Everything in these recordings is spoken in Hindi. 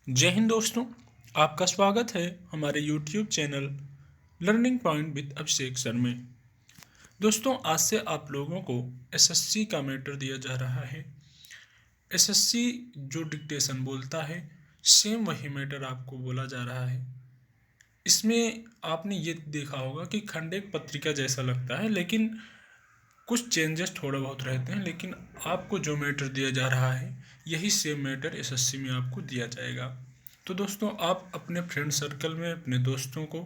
जय हिंद दोस्तों। आपका स्वागत है हमारे YouTube channel learning point with Abhishek sir में। दोस्तों, आज से आप लोगों को एसएससी का मैटर दिया जा रहा है। एसएससी जो डिक्टेशन बोलता है सेम वही मैटर आपको बोला जा रहा है। इसमें आपने ये देखा होगा कि खंडेक पत्रिका जैसा लगता है, लेकिन कुछ चेंजेस थोड़ा बहुत रहते हैं। लेकिन आपको जो मैटर दिया जा रहा है यही सेम मैटर एसएससी में आपको दिया जाएगा। तो दोस्तों, आप अपने फ्रेंड सर्कल में अपने दोस्तों को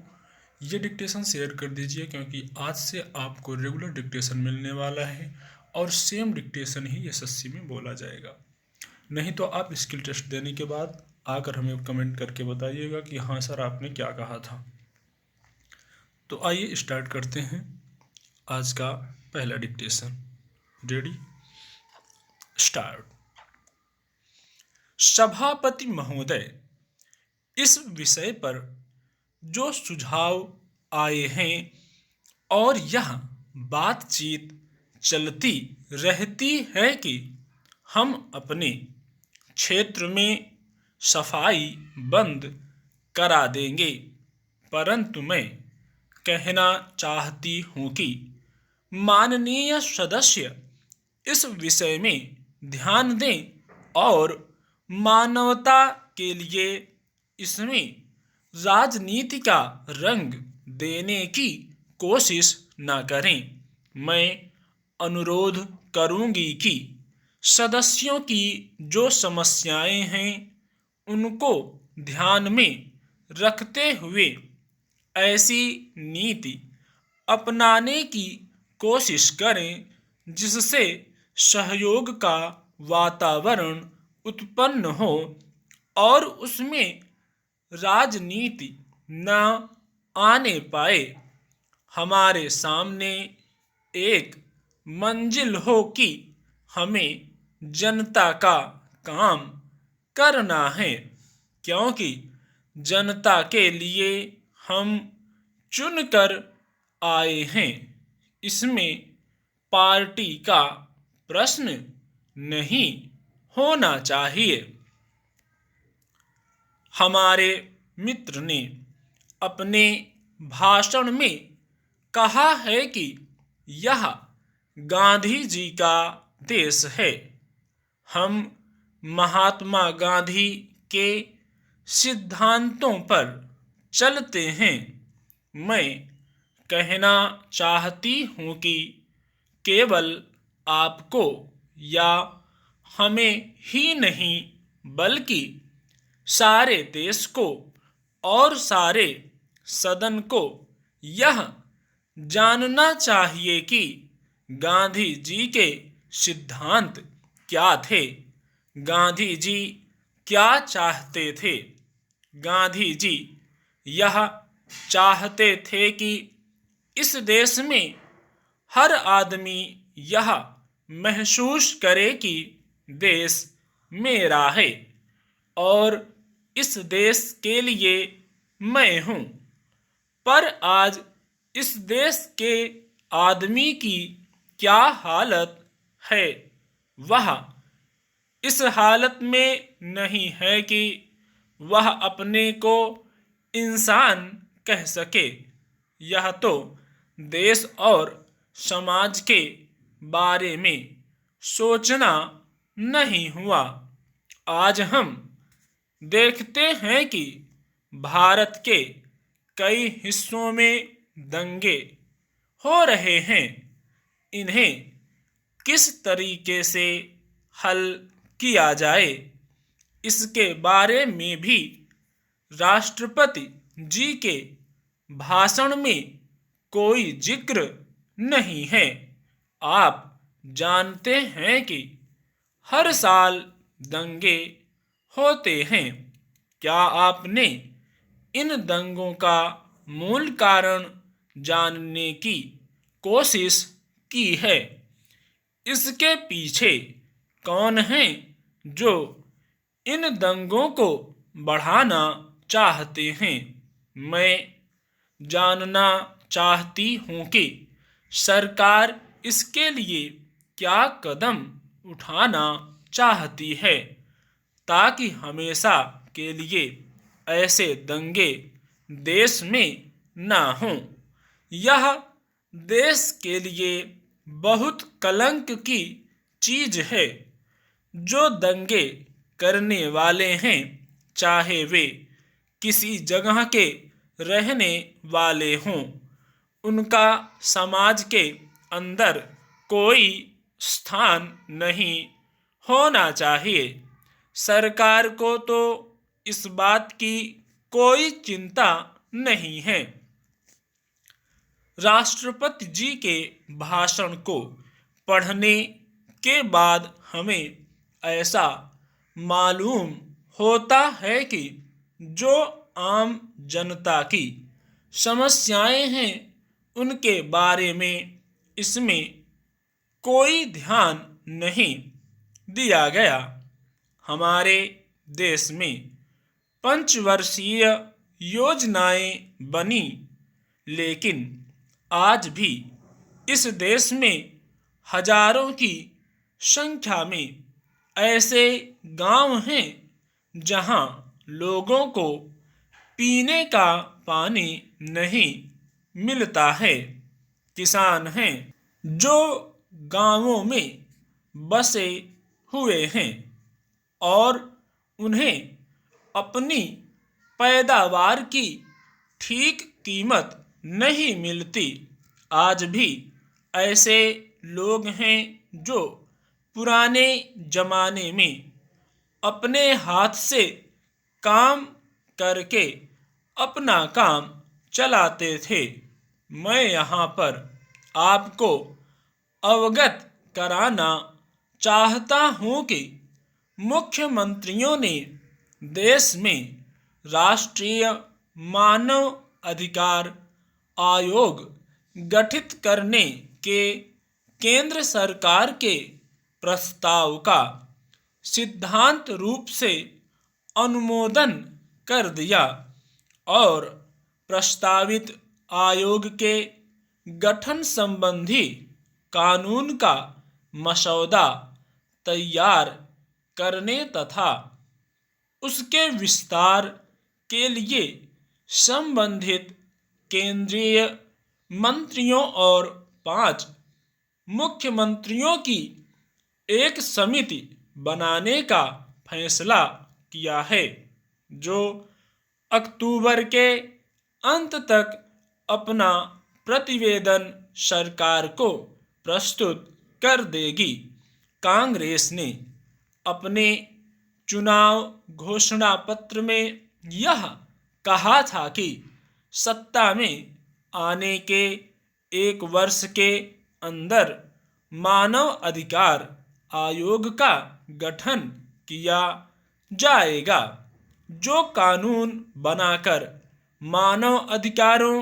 ये डिक्टेशन शेयर कर दीजिए, क्योंकि आज से आपको रेगुलर डिक्टेशन मिलने वाला है और सेम डिक्टेशन ही एसएससी में बोला जाएगा। नहीं तो आप स्किल टेस्ट देने के बाद आकर हमें कमेंट करके बताइएगा कि हाँ सर, आपने क्या कहा था। तो आइए स्टार्ट करते हैं आज का पहला डिक्टेशन। Ready, start. सभापति महोदय, इस विषय पर जो सुझाव आए हैं और यह बातचीत चलती रहती है कि हम अपने क्षेत्र में सफाई बंद करा देंगे, परंतु मैं कहना चाहती हूँ कि माननीय सदस्य इस विषय में ध्यान दें और मानवता के लिए इसमें राजनीति का रंग देने की कोशिश न करें। मैं अनुरोध करूंगी कि सदस्यों की जो समस्याएं हैं उनको ध्यान में रखते हुए ऐसी नीति अपनाने की कोशिश करें जिससे सहयोग का वातावरण उत्पन्न हो और उसमें राजनीति न आने पाए। हमारे सामने एक मंजिल हो कि हमें जनता का काम करना है, क्योंकि जनता के लिए हम चुनकर आए हैं। इसमें पार्टी का प्रश्न नहीं होना चाहिए। हमारे मित्र ने अपने भाषण में कहा है कि यह गांधी जी का देश है। हम महात्मा गांधी के सिद्धांतों पर चलते हैं। मैं कहना चाहती हूँ कि केवल आपको या हमें ही नहीं बल्कि सारे देश को और सारे सदन को यह जानना चाहिए कि गांधी जी के सिद्धांत क्या थे, गांधी जी क्या चाहते थे। गांधी जी यह चाहते थे कि इस देश में हर आदमी यह महसूस करे कि देश मेरा है और इस देश के लिए मैं हूँ। पर आज इस देश के आदमी की क्या हालत है, वह इस हालत में नहीं है कि वह अपने को इंसान कह सके। यह तो देश और समाज के बारे में सोचना नहीं हुआ। आज हम देखते हैं कि भारत के कई हिस्सों में दंगे हो रहे हैं। इन्हें किस तरीके से हल किया जाए, इसके बारे में भी राष्ट्रपति जी के भाषण में कोई जिक्र नहीं है। आप जानते हैं कि हर साल दंगे होते हैं। क्या आपने इन दंगों का मूल कारण जानने की कोशिश की है? इसके पीछे कौन है जो इन दंगों को बढ़ाना चाहते हैं? मैं जानना चाहती हूँ कि सरकार इसके लिए क्या कदम उठाना चाहती है ताकि हमेशा के लिए ऐसे दंगे देश में ना हों। यह देश के लिए बहुत कलंक की चीज है। जो दंगे करने वाले हैं, चाहे वे किसी जगह के रहने वाले हों, उनका समाज के अंदर कोई स्थान नहीं होना चाहिए। सरकार को तो इस बात की कोई चिंता नहीं है। राष्ट्रपति जी के भाषण को पढ़ने के बाद हमें ऐसा मालूम होता है कि जो आम जनता की समस्याएं हैं, उनके बारे में इसमें कोई ध्यान नहीं दिया गया। हमारे देश में पंचवर्षीय योजनाएं बनी, लेकिन आज भी इस देश में हजारों की संख्या में ऐसे गांव हैं जहां लोगों को पीने का पानी नहीं मिलता है। किसान हैं जो गांवों में बसे हुए हैं और उन्हें अपनी पैदावार की ठीक कीमत नहीं मिलती। आज भी ऐसे लोग हैं जो पुराने जमाने में अपने हाथ से काम करके अपना काम चलाते थे। मैं यहाँ पर आपको अवगत कराना चाहता हूँ कि मुख्यमंत्रियों ने देश में राष्ट्रीय मानव अधिकार आयोग गठित करने के केंद्र सरकार के प्रस्ताव का सिद्धांत रूप से अनुमोदन कर दिया और प्रस्तावित आयोग के गठन संबंधी कानून का मसौदा तैयार करने तथा उसके विस्तार के लिए संबंधित केंद्रीय मंत्रियों और 5 मुख्यमंत्रियों की एक समिति बनाने का फैसला किया है, जो अक्टूबर के अंत तक अपना प्रतिवेदन सरकार को प्रस्तुत कर देगी। कांग्रेस ने अपने चुनाव घोषणा पत्र में यह कहा था कि सत्ता में आने के 1 वर्ष के अंदर मानव अधिकार आयोग का गठन किया जाएगा, जो कानून बनाकर मानव अधिकारों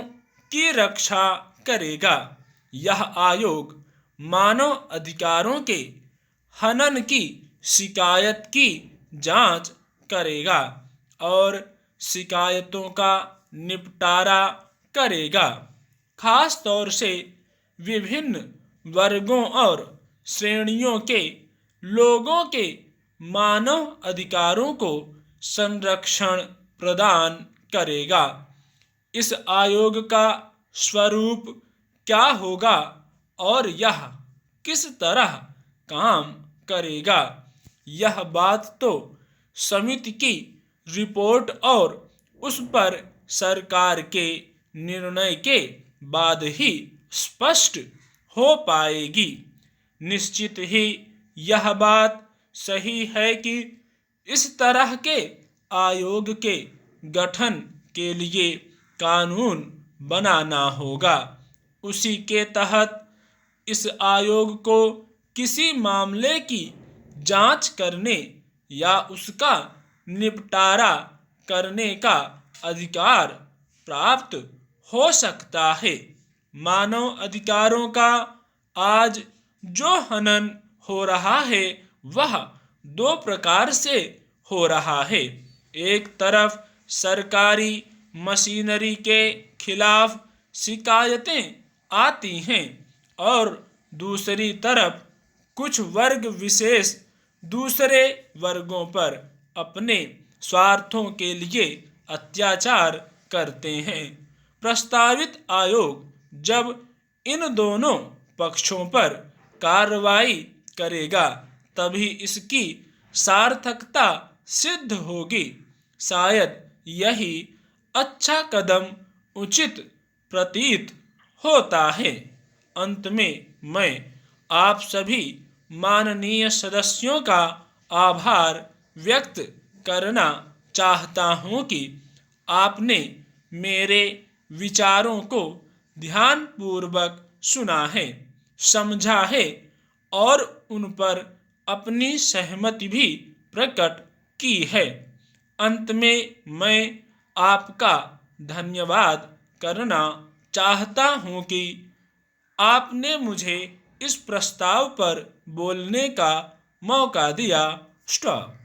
की रक्षा करेगा। यह आयोग मानव अधिकारों के हनन की शिकायत की जांच करेगा और शिकायतों का निपटारा करेगा, खास तौर से विभिन्न वर्गों और श्रेणियों के लोगों के मानव अधिकारों को संरक्षण प्रदान करेगा। इस आयोग का स्वरूप क्या होगा और यह किस तरह काम करेगा, यह बात तो समिति की रिपोर्ट और उस पर सरकार के निर्णय के बाद ही स्पष्ट हो पाएगी। निश्चित ही यह बात सही है कि इस तरह के आयोग के गठन के लिए कानून बनाना होगा। उसी के तहत इस आयोग को किसी मामले की जांच करने या उसका निपटारा करने का अधिकार प्राप्त हो सकता है। मानव अधिकारों का आज जो हनन हो रहा है वह 2 प्रकार से हो रहा है। एक तरफ सरकारी मशीनरी के खिलाफ शिकायतें आती हैं और दूसरी तरफ कुछ वर्ग विशेष दूसरे वर्गों पर अपने स्वार्थों के लिए अत्याचार करते हैं। प्रस्तावित आयोग जब इन दोनों पक्षों पर कार्रवाई करेगा तभी इसकी सार्थकता सिद्ध होगी। शायद यही अच्छा कदम उचित प्रतीत होता है। अंत में मैं आप सभी माननीय सदस्यों का आभार व्यक्त करना चाहता हूं कि आपने मेरे विचारों को ध्यानपूर्वक सुना है, समझा है और उन पर अपनी सहमति भी प्रकट की है। अंत में मैं आपका धन्यवाद करना चाहता हूं कि आपने मुझे इस प्रस्ताव पर बोलने का मौका दिया। स्टॉप।